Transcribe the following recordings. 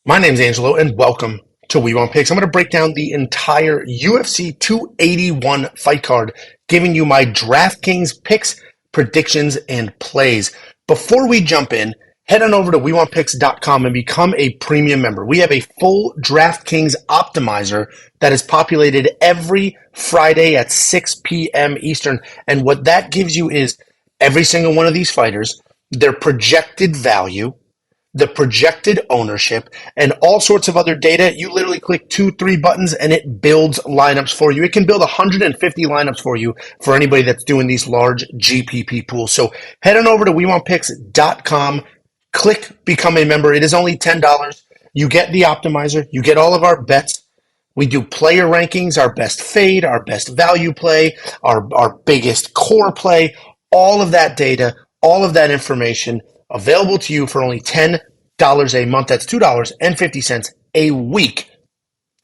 My name's Angelo, and welcome to We Want Picks. I'm going to break down the entire UFC 281 fight card, giving you my DraftKings picks, predictions, and plays. Before we jump in, head on over to WeWantPicks.com and become a premium member. We have a full DraftKings optimizer that is populated every Friday at 6 p.m. Eastern, and what that gives you is every single one of these fighters, their projected value, the projected ownership, and all sorts of other data. You literally click 2-3 buttons and it builds lineups for you. It can build 150 lineups for you for anybody that's doing these large GPP pools. So head on over to WeWantPicks.com, click become a member. It is only $10. You get the optimizer, you get all of our bets. We do player rankings, our best fade, our best value play, our biggest core play, all of that data, all of that information available to you for only $10 a month. That's $2.50 a week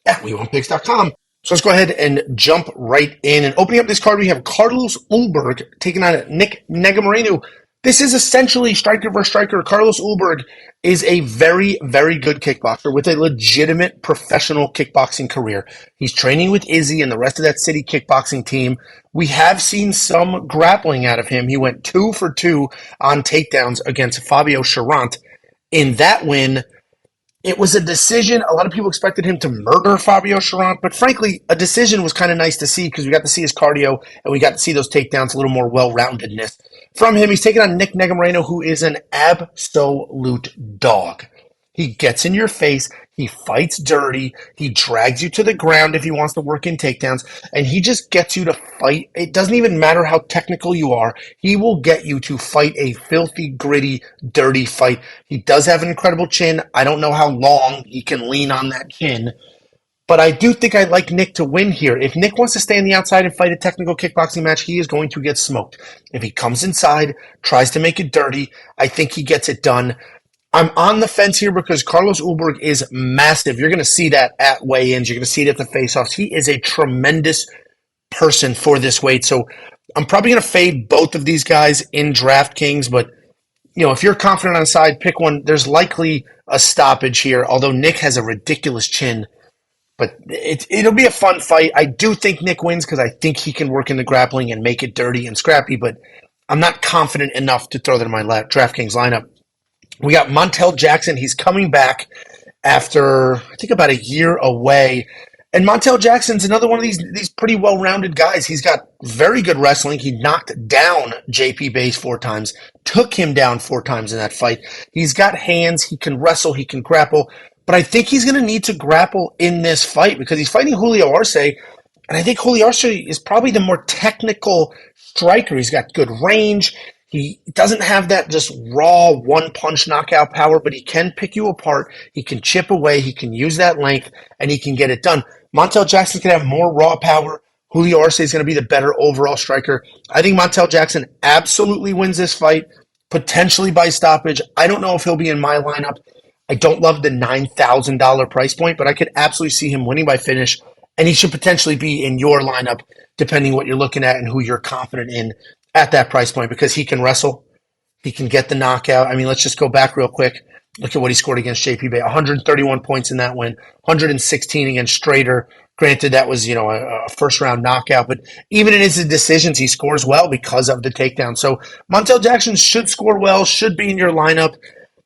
at WeWantPicks.com. So let's go ahead and jump right in. And opening up this card, we have Carlos Ulberg taking on Nick Moreno. This is essentially striker versus striker. Carlos Ulberg is a very, very good kickboxer with a legitimate professional kickboxing career. He's training with Izzy and the rest of that city kickboxing team. We have seen some grappling out of him. He went 2 for 2 on takedowns against Fabio Cherant. In that win, it was a decision. A lot of people expected him to murder Fabio Cherant, but frankly, a decision was kind of nice to see because we got to see his cardio and we got to see those takedowns, a little more well-roundedness from him. He's taking on Nick Moreno, who is an absolute dog. He gets in your face, he fights dirty, he drags you to the ground if he wants to work in takedowns, and he just gets you to fight. It doesn't even matter how technical you are. He will get you to fight a filthy, gritty, dirty fight. He does have an incredible chin. I don't know how long he can lean on that chin, but I do think I'd like Nick to win here. If Nick wants to stay on the outside and fight a technical kickboxing match, he is going to get smoked. If he comes inside, tries to make it dirty, I think he gets it done. I'm on the fence here because Carlos Ulberg is massive. You're going to see that at weigh-ins. You're going to see it at the face-offs. He is a tremendous person for this weight. So I'm probably going to fade both of these guys in DraftKings. But, you know, if you're confident on the side, pick one. There's likely a stoppage here, although Nick has a ridiculous chin. But it'll be a fun fight. I do think Nick wins because I think he can work in the grappling and make it dirty and scrappy. But I'm not confident enough to throw that in my DraftKings lineup. We got Montel Jackson. He's coming back after, I think, about a year away. And Montel Jackson's another one of these pretty well-rounded guys. He's got very good wrestling. He knocked down JP Buys 4 times, took him down 4 times in that fight. He's got hands. He can wrestle. He can grapple. But I think he's going to need to grapple in this fight because he's fighting Julio Arce. And I think Julio Arce is probably the more technical striker. He's got good range. He doesn't have that just raw one-punch knockout power, but he can pick you apart. He can chip away. He can use that length, and he can get it done. Montel Jackson's going to have more raw power. Julio Arce is going to be the better overall striker. I think Montel Jackson absolutely wins this fight, potentially by stoppage. I don't know if he'll be in my lineup. I don't love the $9,000 price point, but I could absolutely see him winning by finish, and he should potentially be in your lineup, depending what you're looking at and who you're confident in at that price point, because he can wrestle. He can get the knockout. I mean, let's just go back real quick. Look at what he scored against JP Buys. 131 points in that win, 116 against Strader. Granted, that was, you know, a first-round knockout, but even in his decisions, he scores well because of the takedown. So Montel Jackson should score well, should be in your lineup.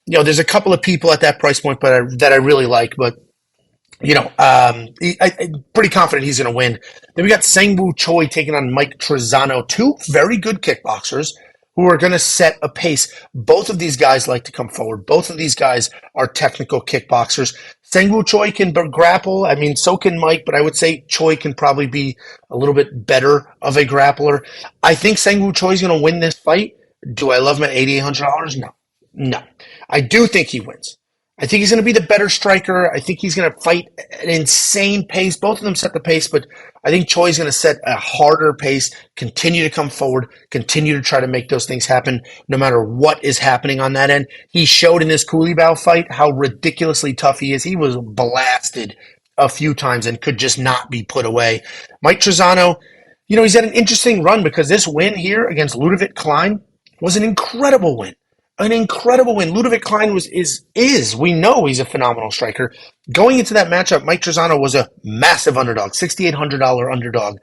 You know, there's a couple of people at that price point that I really like, but you know, I'm pretty confident he's going to win. Then we got Sang-Woo Choi taking on Mike Trizano, 2 very good kickboxers who are going to set a pace. Both of these guys like to come forward. Both of these guys are technical kickboxers. Sang-Woo Choi can grapple. I mean, so can Mike, but I would say Choi can probably be a little bit better of a grappler. I think Sang-Woo Choi is going to win this fight. Do I love him at $8,800? No. I do think he wins. I think he's going to be the better striker. I think he's going to fight an insane pace. Both of them set the pace, but I think Choi's going to set a harder pace, continue to come forward, continue to try to make those things happen no matter what is happening on that end. He showed in this Koulibaly fight how ridiculously tough he is. He was blasted a few times and could just not be put away. Mike Trizano, you know, he's had an interesting run because this win here against Ludovic Klein was an incredible win. An incredible win. Ludovic Klein is we know he's a phenomenal striker. Going into that matchup, Mike Trizano was a massive underdog, $6,800 underdog.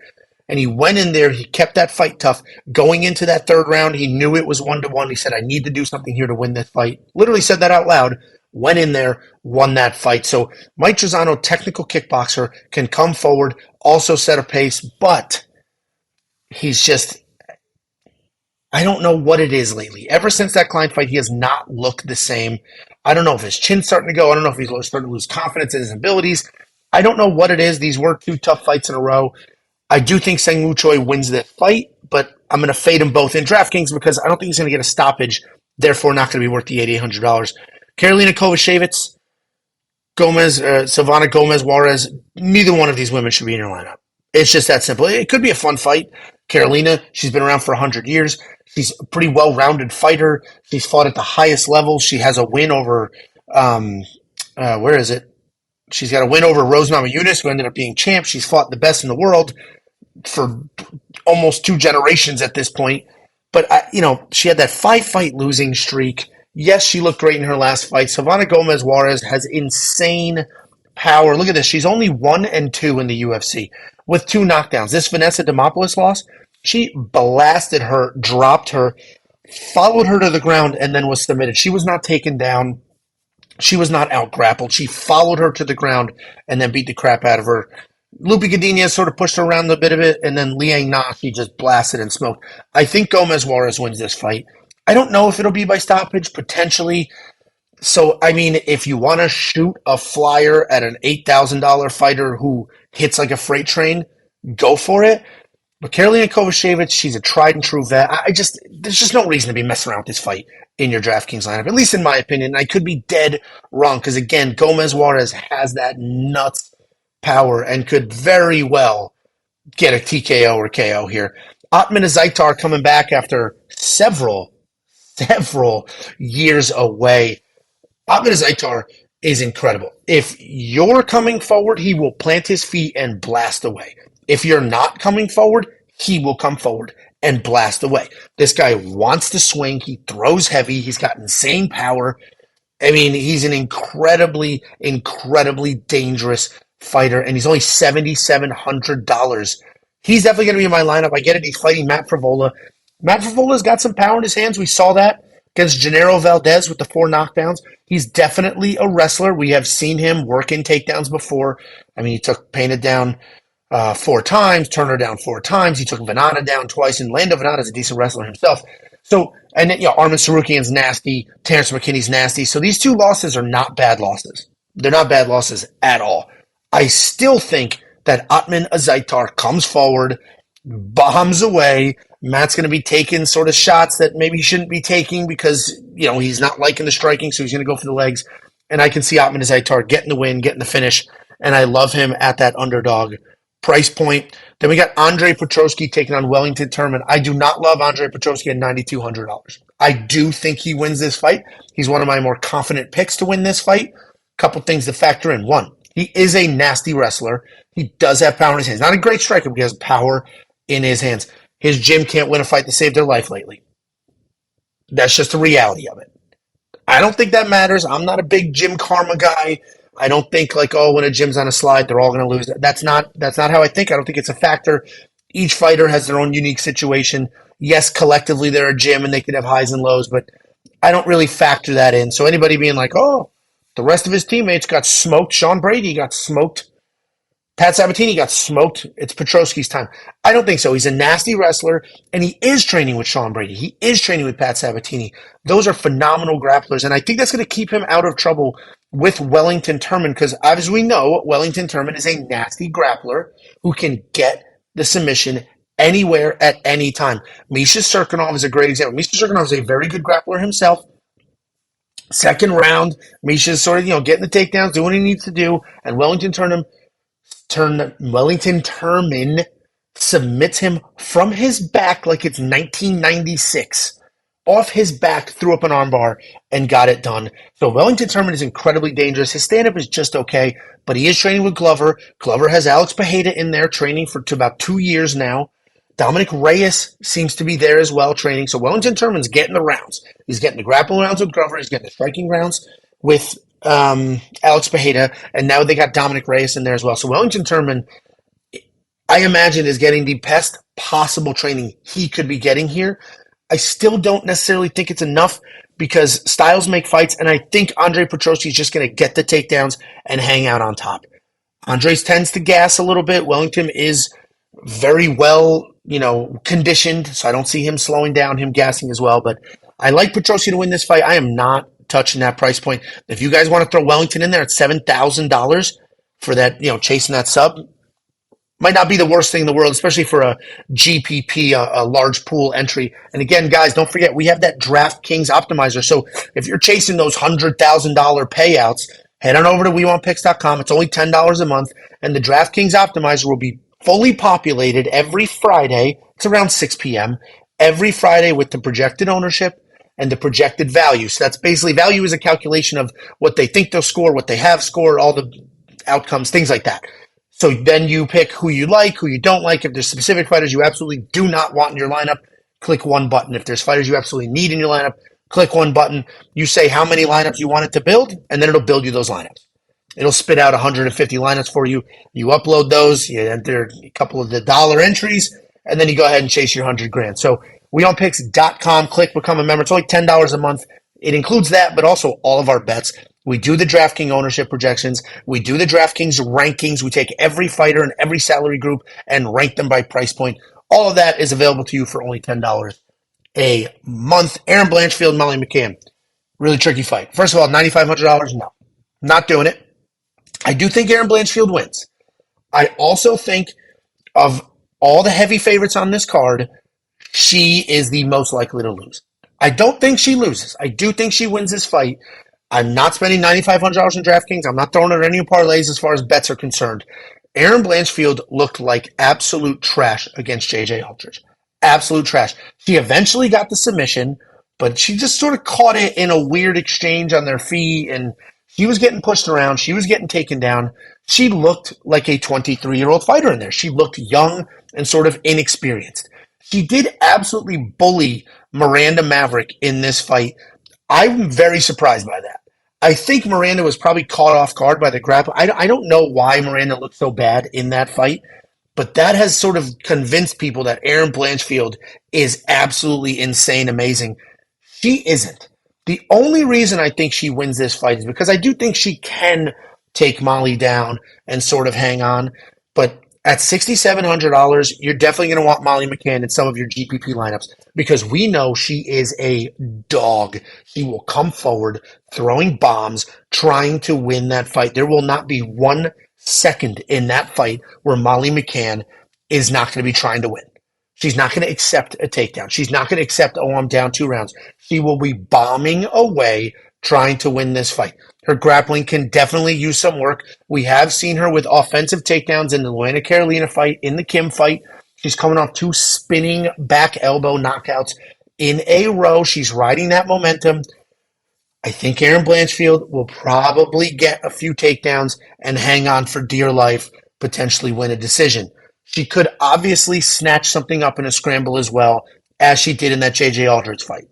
And he went in there, he kept that fight tough. Going into that third round, he knew it was 1-1. He said, I need to do something here to win this fight. Literally said that out loud. Went in there, won that fight. So Mike Trizano, technical kickboxer, can come forward, also set a pace, but he's just, I don't know what it is lately. Ever since that Klein fight, he has not looked the same. I don't know if his chin's starting to go. I don't know if he's starting to lose confidence in his abilities. I don't know what it is. These were two tough fights in a row. I do think Sang-Woo Choi wins this fight, but I'm going to fade them both in DraftKings because I don't think he's going to get a stoppage, therefore not going to be worth the $8,800. Karolina Kowalkiewicz, Silvana Gomez, Juarez, neither one of these women should be in your lineup. It's just that simple. It could be a fun fight. Carolina, she's been around for 100 years. She's a pretty well-rounded fighter. She's fought at the highest level. She has a win over, where is it? She's got a win over Rose Namajunas, who ended up being champ. She's fought the best in the world for almost 2 generations at this point. But, she had that 5-fight losing streak. Yes, she looked great in her last fight. Silvana Gomez Juarez has insane power. Look at this. She's only 1-2 in the UFC with 2 knockdowns. This Vanessa Demopoulos loss, she blasted her, dropped her, followed her to the ground, and then was submitted. She was not taken down. She was not out-grappled. She followed her to the ground and then beat the crap out of her. Lupi Godinez sort of pushed her around a bit of it, and then Liang Na, she just blasted and smoked. I think Gomez Juarez wins this fight. I don't know if it'll be by stoppage, potentially. So, if you want to shoot a flyer at an $8,000 fighter who hits like a freight train, go for it. But Karolina Kowalkiewicz, she's a tried and true vet. There's just no reason to be messing around with this fight in your DraftKings lineup, at least in my opinion. I could be dead wrong because, again, Gomez Juarez has that nuts power and could very well get a TKO or KO here. Otman Azaitar coming back after several years away. Otman Azaitar is incredible. If you're coming forward, he will plant his feet and blast away. If you're not coming forward, he will come forward and blast away. This guy wants to swing. He throws heavy. He's got insane power. He's an incredibly, incredibly dangerous fighter, and he's only $7,700. He's definitely going to be in my lineup. I get it. He's fighting Matt Frevola. Matt Frevola's got some power in his hands. We saw that against Gennaro Valdez with the 4 knockdowns. He's definitely a wrestler. We have seen him work in takedowns before. He took Pena down 4 times, Turner down 4 times. He took Venata down twice, and Lando Venata's a decent wrestler himself. So, and then, Arman Sarukian's nasty. Terrence McKinney's nasty. So these 2 losses are not bad losses. They're not bad losses at all. I still think that Otman Azaitar comes forward, bombs away. Matt's going to be taking sort of shots that maybe he shouldn't be taking because, he's not liking the striking, so he's going to go for the legs. And I can see Otman Azaitar getting the win, getting the finish, and I love him at that underdog price point. Then we got Andre Petroski taking on Wellington Turman. I do not love Andre Petroski at $9,200. I do think he wins this fight. He's one of my more confident picks to win this fight. Couple things to factor in. 1, he is a nasty wrestler. He does have power in his hands. Not a great striker, but he has power in his hands. His gym can't win a fight to save their life lately. That's just the reality of it. I don't think that matters. I'm not a big gym karma guy. I don't think when a gym's on a slide, they're all going to lose. That's not how I think. I don't think it's a factor. Each fighter has their own unique situation. Yes, collectively they're a gym and they could have highs and lows, but I don't really factor that in. So anybody being like, oh, the rest of his teammates got smoked. Sean Brady got smoked. Pat Sabatini got smoked. It's Petroski's time. I don't think so. He's a nasty wrestler, and he is training with Sean Brady. He is training with Pat Sabatini. Those are phenomenal grapplers, and I think that's going to keep him out of trouble with Wellington Turman because, as we know, Wellington Turman is a nasty grappler who can get the submission anywhere at any time. Misha Serkinov is a great example. Misha Serkinov is a very good grappler himself. Second round, Misha's sort of, getting the takedowns, doing what he needs to do, and Wellington Turman submits him from his back like it's 1996. Off his back, threw up an armbar, and got it done. So Wellington Turman is incredibly dangerous. His stand-up is just okay, but he is training with Glover. Glover has Alex Pereira in there training for about 2 years now. Dominic Reyes seems to be there as well, training. So Wellington Turman's getting the rounds. He's getting the grappling rounds with Glover. He's getting the striking rounds with Alex Bejeda. And now they got Dominic Reyes in there as well. So Wellington Turman, I imagine, is getting the best possible training he could be getting here. I still don't necessarily think it's enough because styles make fights, and I think Andre Petroski is just going to get the takedowns and hang out on top. Andres tends to gas a little bit. Wellington is very well, conditioned, so I don't see him slowing down, him gassing as well. But I like Petroski to win this fight. I am not touching that price point. If you guys want to throw Wellington in there at $7,000 for that, chasing that sub, might not be the worst thing in the world, especially for a GPP, a large pool entry. And again, guys, don't forget, we have that DraftKings optimizer. So if you're chasing those $100,000 payouts, head on over to WeWantPicks.com. It's only $10 a month. And the DraftKings optimizer will be fully populated every Friday. It's around 6 p.m. every Friday with the projected ownership and the projected value. So that's basically, value is a calculation of what they think they'll score, what they have scored, all the outcomes, things like that. So then you pick who you like, who you don't like. If there's specific fighters you absolutely do not want in your lineup, click one button. If there's fighters you absolutely need in your lineup, click one button. You say how many lineups you want it to build, and then it'll build you those lineups. It'll spit out 150 lineups for you. You upload those, you enter a couple of the dollar entries, and then you go ahead and chase your 100 grand. So WeOnPicks.com, click become a member. It's only $10 a month. It includes that, but also all of our bets. We do the DraftKings ownership projections. We do the DraftKings rankings. We take every fighter and every salary group and rank them by price point. All of that is available to you for only $10 a month. Aaron Blanchfield, Molly McCann. Really tricky fight. First of all, $9,500? No. Not doing it. I do think Aaron Blanchfield wins. I also think of all the heavy favorites on this card, she is the most likely to lose. I don't think she loses. I do think she wins this fight. I'm not spending $9,500 in DraftKings. I'm not throwing it any parlays as far as bets are concerned. Aaron Blanchfield looked like absolute trash against J.J. Aldridge. Absolute trash. She eventually got the submission, but she just sort of caught it in a weird exchange on their feet, and she was getting pushed around. She was getting taken down. She looked like a 23-year-old fighter in there. She looked young and sort of inexperienced. She did absolutely bully Miranda Maverick in this fight. I'm very surprised by that. I think Miranda was probably caught off guard by the grapple. I don't know why Miranda looked so bad in that fight, but that has sort of convinced people that Aaron Blanchfield is absolutely insane, amazing. She isn't. The only reason I think she wins this fight is because I do think she can take Molly down and sort of hang on, but at $6,700, you're definitely going to want Molly McCann in some of your GPP lineups because we know she is a dog. She will come forward, throwing bombs, trying to win that fight. There will not be 1 second in that fight where Molly McCann is not going to be trying to win. She's not going to accept a takedown. She's not going to accept, oh, I'm down 2 rounds. She will be bombing away trying to win this fight. Her grappling can definitely use some work. We have seen her with offensive takedowns in the Luana Carolina fight, in the Kim fight. She's coming off 2 spinning back elbow knockouts in a row. She's riding that momentum. I think Aaron Blanchfield will probably get a few takedowns and hang on for dear life, potentially win a decision. She could obviously snatch something up in a scramble as well, as she did in that J.J. Aldridge fight.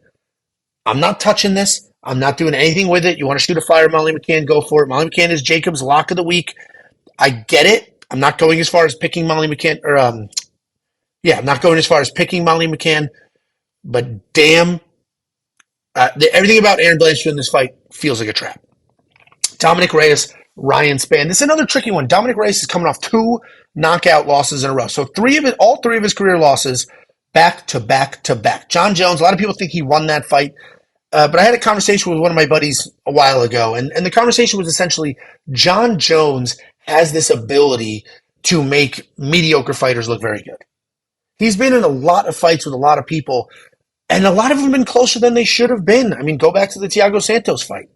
I'm not touching this. I'm not doing anything with it. You want to shoot a fire, Molly McCann, go for it. Molly McCann is Jacob's lock of the week. I get it. I'm not going as far as picking Molly McCann, I'm not going as far as picking Molly McCann, but damn, everything about Aaron Blanchfield in this fight feels like a trap. Dominic Reyes, Ryan Spann. This is another tricky one. Dominic Reyes is coming off 2 knockout losses in a row. So all three of his career losses back to back to back. John Jones, a lot of people think he won that fight. But I had a conversation with one of my buddies a while ago, and the conversation was essentially John Jones has this ability to make mediocre fighters look very good. He's been in a lot of fights with a lot of people, and a lot of them have been closer than they should have been. I mean, go back to the Thiago Santos fight.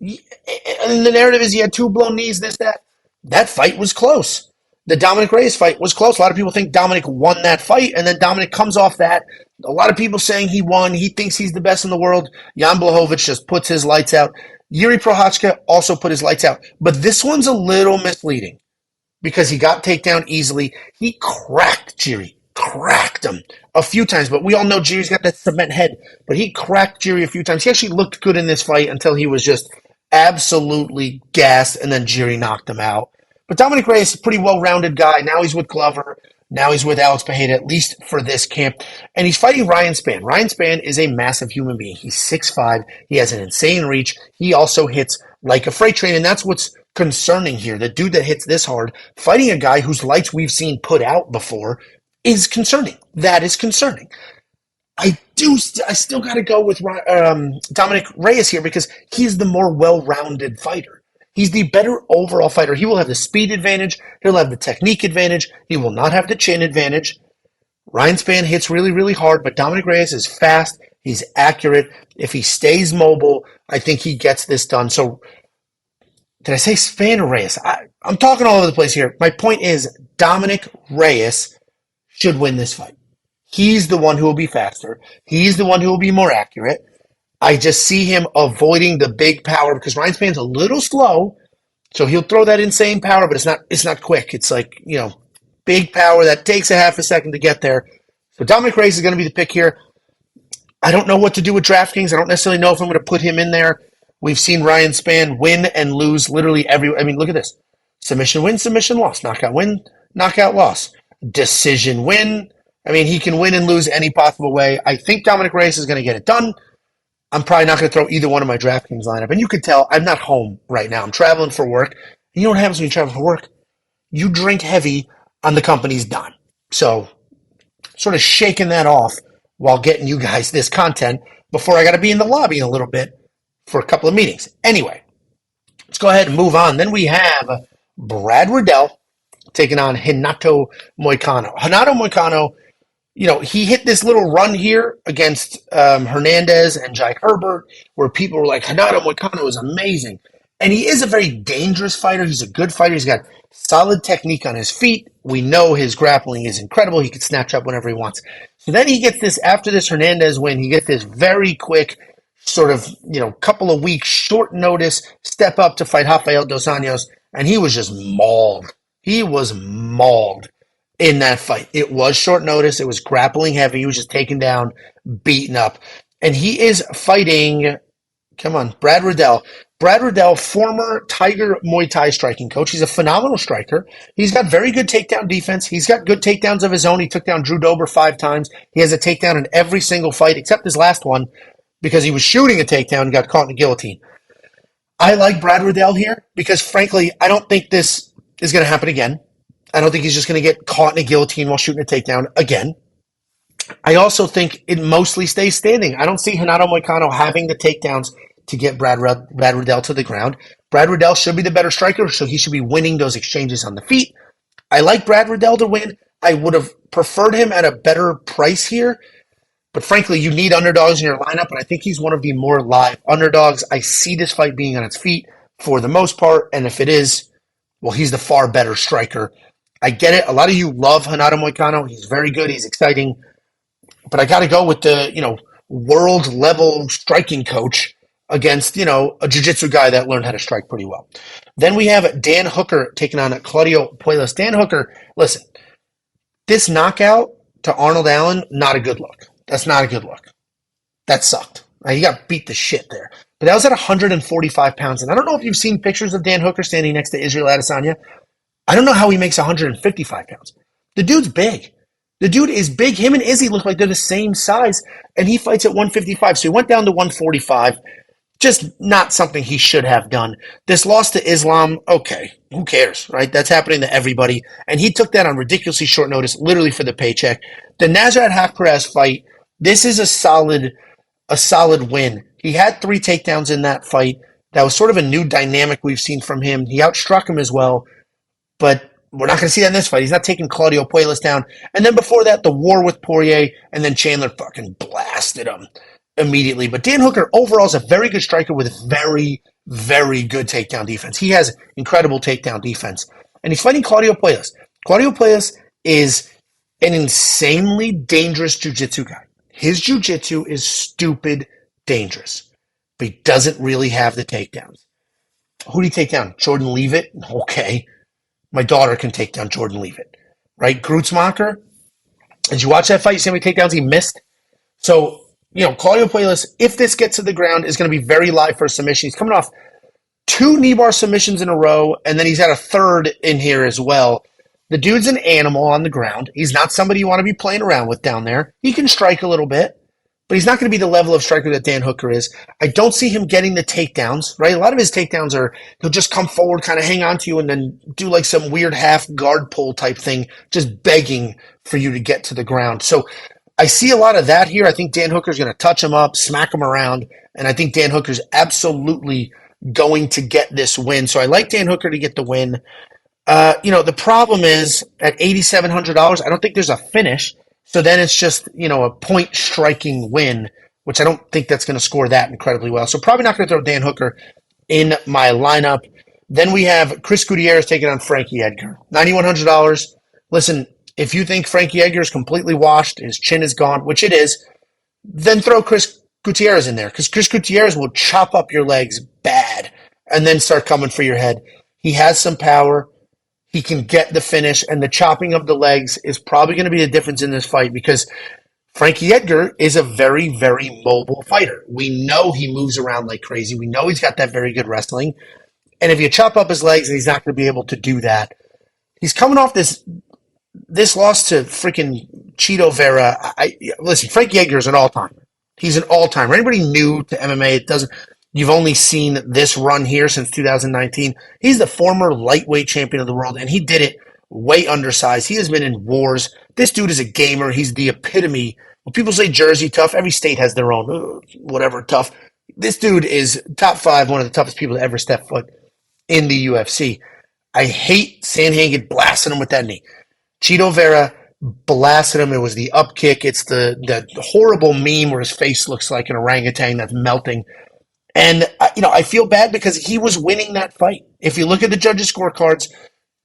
And the narrative is he had 2 blown knees, this, that. That fight was close. The Dominic Reyes fight was close. A lot of people think Dominic won that fight, and then Dominic comes off that. A lot of people saying he won. He thinks he's the best in the world. Jan Blachowicz just puts his lights out. Yuri Prochazka also put his lights out. But this one's a little misleading because he got takedown easily. He cracked Jiri. cracked him a few times. But we all know Jiri's got that cement head. But he cracked Jiri a few times. He actually looked good in this fight until he was just absolutely gassed, and then Jiri knocked him out. But Dominic Reyes is a pretty well-rounded guy. Now he's with Glover. Now he's with Alex Pereira, at least for this camp. And he's fighting Ryan Spann. Ryan Spann is a massive human being. He's 6'5". He has an insane reach. He also hits like a freight train, and that's what's concerning here. The dude that hits this hard, fighting a guy whose lights we've seen put out before, is concerning. That is concerning. I still got to go with Dominic Reyes here because he's the more well-rounded fighter. He's the better overall fighter. He will have the speed advantage. He'll have the technique advantage. He will not have the chin advantage. Ryan Spann hits really, really hard, but Dominic Reyes is fast. He's accurate. If he stays mobile, I think he gets this done. So, did I say Spann or Reyes? I'm talking all over the place here. My point is Dominic Reyes should win this fight. He's the one who will be faster. He's the one who will be more accurate. I just see him avoiding the big power because Ryan Spann's a little slow, so he'll throw that insane power, but it's not quick. It's like, big power that takes a half a second to get there. So Dominic Reyes is going to be the pick here. I don't know what to do with DraftKings. I don't necessarily know if I'm going to put him in there. We've seen Ryan Spann win and lose literally look at this. Submission win, submission loss. Knockout win, knockout loss. Decision win. He can win and lose any possible way. I think Dominic Reyes is going to get it done. I'm probably not going to throw either one of my DraftKings lineup. And you can tell I'm not home right now. I'm traveling for work. And you know what happens when you travel for work? You drink heavy on the company's dime. So, sort of shaking that off while getting you guys this content before I got to be in the lobby in a little bit for a couple of meetings. Anyway, let's go ahead and move on. Then we have Brad Riddell taking on Renato Moicano. Renato Moicano, he hit this little run here against Hernandez and Jack Herbert where people were like, Renato Moicano is amazing. And he is a very dangerous fighter. He's a good fighter. He's got solid technique on his feet. We know his grappling is incredible. He can snatch up whenever he wants. So then he gets this, after this Hernandez win, he gets this very quick sort of, couple of weeks, short notice, step up to fight Rafael Dos Anjos, and he was just mauled. He was mauled in that fight. It was short notice. It was grappling heavy. He was just taken down, beaten up. And he is fighting, Brad Riddell. Brad Riddell, former Tiger Muay Thai striking coach. He's a phenomenal striker. He's got very good takedown defense. He's got good takedowns of his own. He took down Drew Dober 5 times. He has a takedown in every single fight except his last one because he was shooting a takedown and got caught in the guillotine. I like Brad Riddell here because, frankly, I don't think this is going to happen again. I don't think he's just going to get caught in a guillotine while shooting a takedown again. I also think it mostly stays standing. I don't see Renato Moicano having the takedowns to get Brad Riddell to the ground. Brad Riddell should be the better striker, so he should be winning those exchanges on the feet. I like Brad Riddell to win. I would have preferred him at a better price here, but frankly, you need underdogs in your lineup, and I think he's one of the more live underdogs. I see this fight being on its feet for the most part, and if it is, well, he's the far better striker. I get it. A lot of you love Renato Moicano. He's very good. He's exciting. But I got to go with the, world-level striking coach against, a jiu-jitsu guy that learned how to strike pretty well. Then we have Dan Hooker taking on Claudio Puelles. Dan Hooker, listen, this knockout to Arnold Allen, not a good look. That's not a good look. That sucked. He got beat to shit there. But that was at 145 pounds. And I don't know if you've seen pictures of Dan Hooker standing next to Israel Adesanya. I don't know how he makes 155 pounds. The dude's big. The dude is big. Him and Izzy look like they're the same size, and he fights at 155. So he went down to 145. Just not something he should have done. This loss to Islam, okay, who cares, right? That's happening to everybody. And he took that on ridiculously short notice, literally for the paycheck. The Nasrat Haqparast fight, this is a solid win. He had 3 takedowns in that fight. That was sort of a new dynamic we've seen from him. He outstruck him as well. But we're not going to see that in this fight. He's not taking Claudio Puelles down. And then before that, the war with Poirier, and then Chandler fucking blasted him immediately. But Dan Hooker overall is a very good striker with very, very good takedown defense. He has incredible takedown defense. And he's fighting Claudio Puelles. Claudio Puelles is an insanely dangerous jiu-jitsu guy. His jiu-jitsu is stupid dangerous, but he doesn't really have the takedowns. Who do you take down? Jordan Leavitt? Okay. My daughter can take down Jordan Leavitt, right? Grutzmacher, Did you watch that fight? You see how many takedowns he missed? So, Claudio Puelles, if this gets to the ground, is going to be very live for a submission. He's coming off two knee bar submissions in a row, and then he's had a third in here as well. The dude's an animal on the ground. He's not somebody you want to be playing around with down there. He can strike a little bit, but he's not going to be the level of striker that Dan Hooker is. I don't see him getting the takedowns, right? A lot of his takedowns are he'll just come forward, kind of hang on to you, and then do like some weird half guard pull type thing, just begging for you to get to the ground. So I see a lot of that here. I think Dan Hooker's going to touch him up, smack him around, and I think Dan Hooker's absolutely going to get this win. So I like Dan Hooker to get the win. The problem is at $8,700, I don't think there's a finish. So then it's just, a point striking win, which I don't think that's going to score that incredibly well. So probably not going to throw Dan Hooker in my lineup. Then we have Chris Gutierrez taking on Frankie Edgar. $9,100. Listen, if you think Frankie Edgar is completely washed, his chin is gone, which it is, then throw Chris Gutierrez in there because Chris Gutierrez will chop up your legs bad and then start coming for your head. He has some power. He can get the finish, and the chopping of the legs is probably going to be the difference in this fight because Frankie Edgar is a very, very mobile fighter. We know he moves around like crazy. We know he's got that very good wrestling. And if you chop up his legs, he's not going to be able to do that. He's coming off this loss to freaking Chito Vera. Listen, Frankie Edgar is an all-timer. He's an all-timer. Anybody new to MMA, you've only seen this run here since 2019. He's the former lightweight champion of the world, and he did it way undersized. He has been in wars. This dude is a gamer. He's the epitome. When people say Jersey tough, every state has their own whatever tough. This dude is top 5, one of the toughest people to ever step foot in the UFC. I hate Sandhagen blasting him with that knee. Chito Vera blasted him. It was the up kick. It's the horrible meme where his face looks like an orangutan that's melting. And, I feel bad because he was winning that fight. If you look at the judges' scorecards,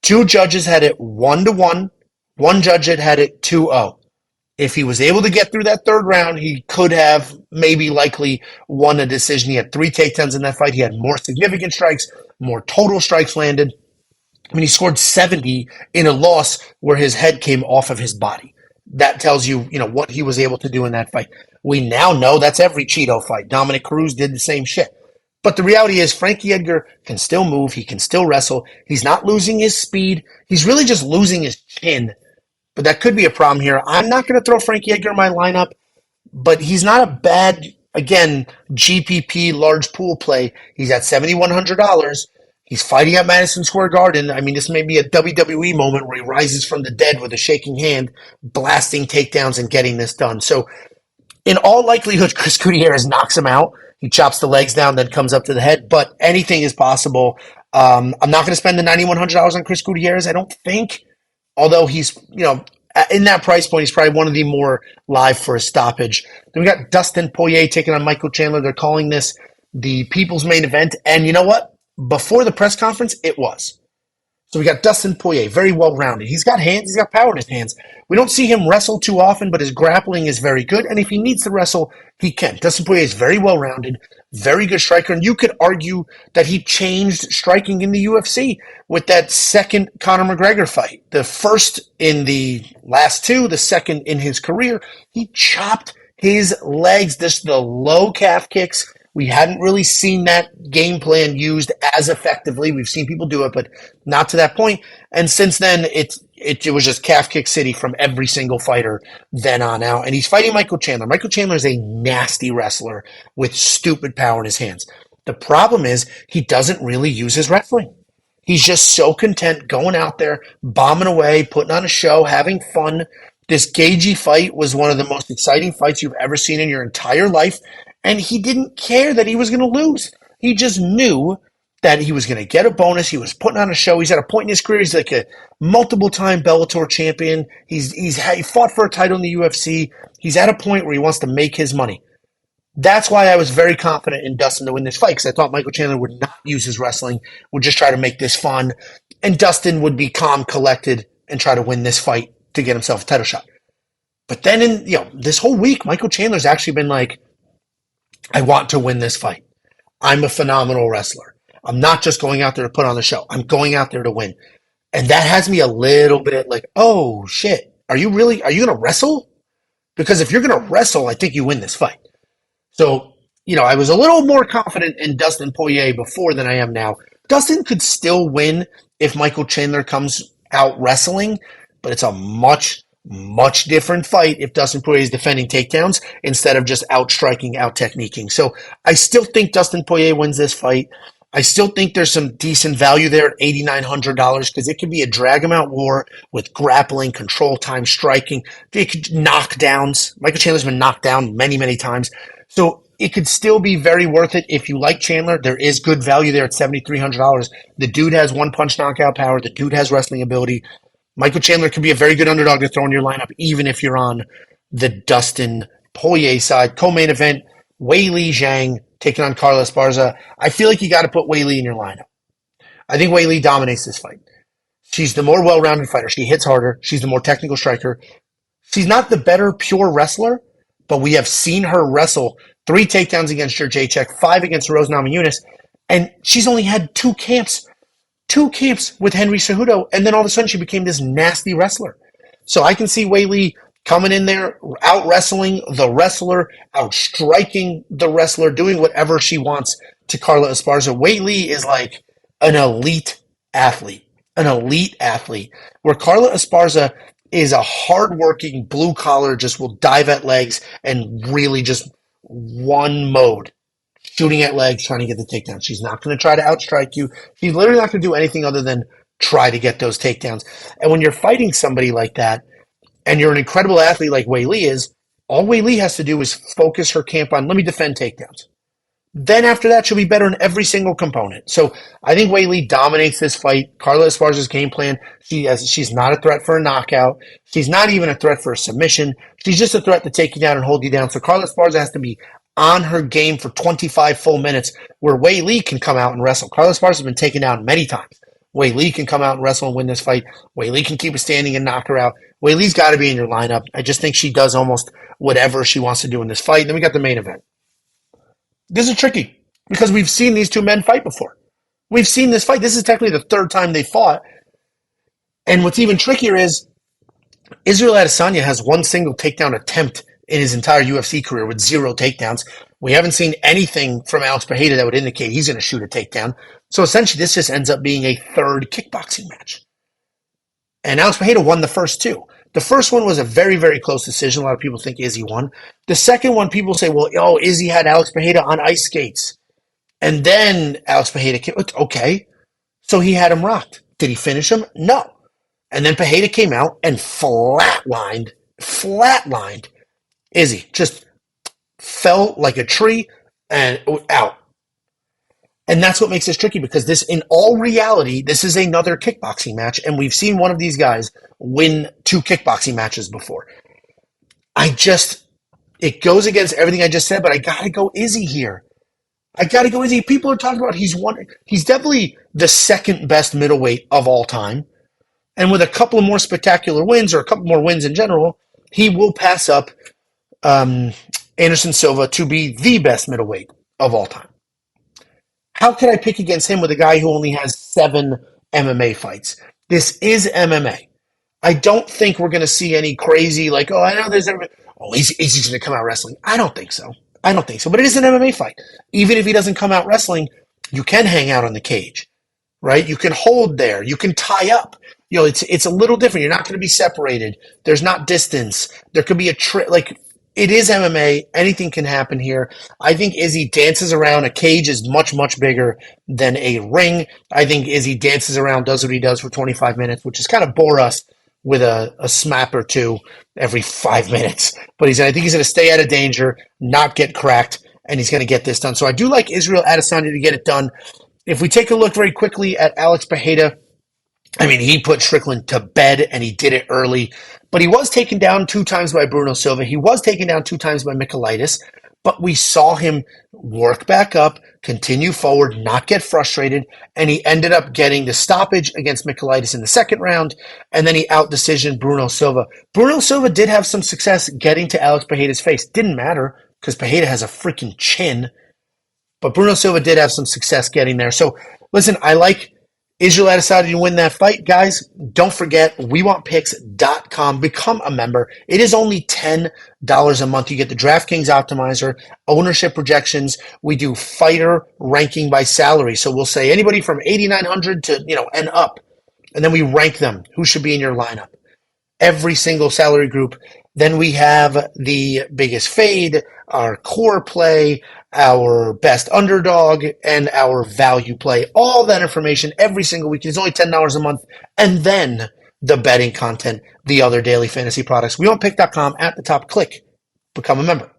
2 judges had it 1-1. 1 judge had it 2-0. If he was able to get through that third round, he could have maybe likely won a decision. He had 3 takedowns in that fight. He had more significant strikes, more total strikes landed. I mean, he scored 70 in a loss where his head came off of his body. That tells you, what he was able to do in that fight. We now know that's every Cheeto fight. Dominic Cruz did the same shit. But the reality is Frankie Edgar can still move. He can still wrestle. He's not losing his speed. He's really just losing his chin. But that could be a problem here. I'm not going to throw Frankie Edgar in my lineup, but he's not a bad, again, GPP large pool play. He's at $7,100. He's fighting at Madison Square Garden. I mean, this may be a WWE moment where he rises from the dead with a shaking hand, blasting takedowns and getting this done. So in all likelihood, Chris Gutierrez knocks him out. He chops the legs down, then comes up to the head. But anything is possible. I'm not going to spend the $9,100 on Chris Gutierrez, I don't think. Although he's, in that price point, he's probably one of the more live for a stoppage. Then we got Dustin Poirier taking on Michael Chandler. They're calling this the people's main event. And you know what? Before the press conference, it was. So we got Dustin Poirier, very well-rounded. He's got hands. He's got power in his hands. We don't see him wrestle too often, but his grappling is very good. And if he needs to wrestle, he can. Dustin Poirier is very well-rounded, very good striker. And you could argue that he changed striking in the UFC with that second Conor McGregor fight. The first in the last 2, the second in his career. He chopped his legs, just the low calf kicks. We hadn't really seen that game plan used as effectively. We've seen people do it, but not to that point. And since then, it was just calf kick city from every single fighter then on out. And he's fighting Michael Chandler. Michael Chandler is a nasty wrestler with stupid power in his hands. The problem is he doesn't really use his wrestling. He's just so content going out there, bombing away, putting on a show, having fun. This Gagey fight was one of the most exciting fights you've ever seen in your entire life. And he didn't care that he was going to lose. He just knew that he was going to get a bonus. He was putting on a show. He's at a point in his career. He's like a multiple-time Bellator champion. He fought for a title in the UFC. He's at a point where he wants to make his money. That's why I was very confident in Dustin to win this fight, because I thought Michael Chandler would not use his wrestling, would just try to make this fun, and Dustin would be calm, collected, and try to win this fight to get himself a title shot. But then in this whole week, Michael Chandler's actually been like, I want to win this fight. I'm a phenomenal wrestler. I'm not just going out there to put on the show. I'm going out there to win. And that has me a little bit like, oh, shit. are you going to wrestle? Because if you're going to wrestle, I think you win this fight. So, I was a little more confident in Dustin Poirier before than I am now. Dustin could still win if Michael Chandler comes out wrestling, but it's a much, much different fight if Dustin Poirier is defending takedowns instead of just out-striking, out-techniquing. So I still think Dustin Poirier wins this fight. I still think there's some decent value there at $8,900 because it could be a drag-him-out war with grappling, control time, striking. It could knockdowns. Michael Chandler's been knocked down many, many times. So it could still be very worth it if you like Chandler. There is good value there at $7,300. The dude has one-punch knockout power. The dude has wrestling ability. Michael Chandler could be a very good underdog to throw in your lineup, even if you're on the Dustin Poirier side. Co-main event, Weili Zhang taking on Carla Esparza. I feel like you got to put Weili in your lineup. I think Weili dominates this fight. She's the more well-rounded fighter. She hits harder. She's the more technical striker. She's not the better pure wrestler, but we have seen her wrestle 3 takedowns against Jurjacek, 5 against Rose Namajunas, and she's only had 2 camps with Henry Cejudo, and then all of a sudden she became this nasty wrestler. So I can see Weili coming in there, out-wrestling the wrestler, out-striking the wrestler, doing whatever she wants to Carla Esparza. Weili is like an elite athlete, where Carla Esparza is a hard-working, blue-collar, just will dive at legs and really just one mode, shooting at legs, trying to get the takedown. She's not going to try to outstrike you. She's literally not going to do anything other than try to get those takedowns. And when you're fighting somebody like that, and you're an incredible athlete like Weili is, all Weili has to do is focus her camp on, let me defend takedowns. Then after that, she'll be better in every single component. So I think Weili dominates this fight. Carla Esparza's game plan, she's not a threat for a knockout. She's not even a threat for a submission. She's just a threat to take you down and hold you down. So Carla Esparza has to be on her game for 25 full minutes where Weili can come out and wrestle. Carla Esparza has been taken down many times. Weili can come out and wrestle and win this fight. Weili can keep her standing and knock her out. Weili's got to be in your lineup. I just think she does almost whatever she wants to do in this fight. Then we got the main event. This is tricky because we've seen these two men fight before. We've seen this fight. This is technically the 3rd time they fought. And what's even trickier is Israel Adesanya has 1 single takedown attempt in his entire UFC career with 0 takedowns. We haven't seen anything from Alex Pereira that would indicate he's going to shoot a takedown. So essentially, this just ends up being a 3rd kickboxing match. And Alex Pereira won the first 2. The first one was a very, very close decision. A lot of people think Izzy won. The second one, people say, well, Izzy had Alex Pereira on ice skates. And then Alex Pereira came. Okay. So he had him rocked. Did he finish him? No. And then Pereira came out and flatlined Izzy. Just fell like a tree and out. And that's what makes this tricky because this, in all reality, this is another kickboxing match, and we've seen one of these guys win 2 kickboxing matches before. It goes against everything I just said, but I gotta go Izzy here. People are talking about he's definitely the 2nd best middleweight of all time. And with a couple of more spectacular wins or a couple more wins in general, he will pass up Anderson Silva to be the best middleweight of all time. How can I pick against him with a guy who only has 7 MMA fights? This is MMA. I don't think we're going to see any crazy, like, I know there's he's going to come out wrestling. I don't think so. But it is an MMA fight. Even if he doesn't come out wrestling, you can hang out on the cage, right? You can hold there. You can tie up. It's a little different. You're not going to be separated. There's not distance. There could be a it is MMA. Anything can happen here. I think Izzy dances around. A cage is much, much bigger than a ring. I think Izzy dances around, does what he does for 25 minutes, which is kind of bore us with a smap or 2 every 5 minutes. But I think he's going to stay out of danger, not get cracked, and he's going to get this done. So I do like Israel Adesanya to get it done. If we take a look very quickly at Alex Pereira, he put Strickland to bed, and he did it early. But he was taken down 2 times by Bruno Silva. He was taken down 2 times by Michailidis. But we saw him work back up, continue forward, not get frustrated, and he ended up getting the stoppage against Michailidis in the 2nd round, and then he out-decisioned Bruno Silva. Bruno Silva did have some success getting to Alex Pereira's face. Didn't matter, because Pereira has a freaking chin. But Bruno Silva did have some success getting there. So, listen, I like Is your lad decided to win that fight? Guys, don't forget, WeWantPicks.com. Become a member. It is only $10 a month. You get the DraftKings Optimizer, ownership projections. We do fighter ranking by salary. So we'll say anybody from 8,900 to, and up. And then we rank them. Who should be in your lineup? Every single salary group. Then we have the biggest fade, our core play, our best underdog, and our value play. All that information every single week. It's only $10 a month. And then the betting content, the other daily fantasy products. WeWantPick.com at the top. Click. Become a member.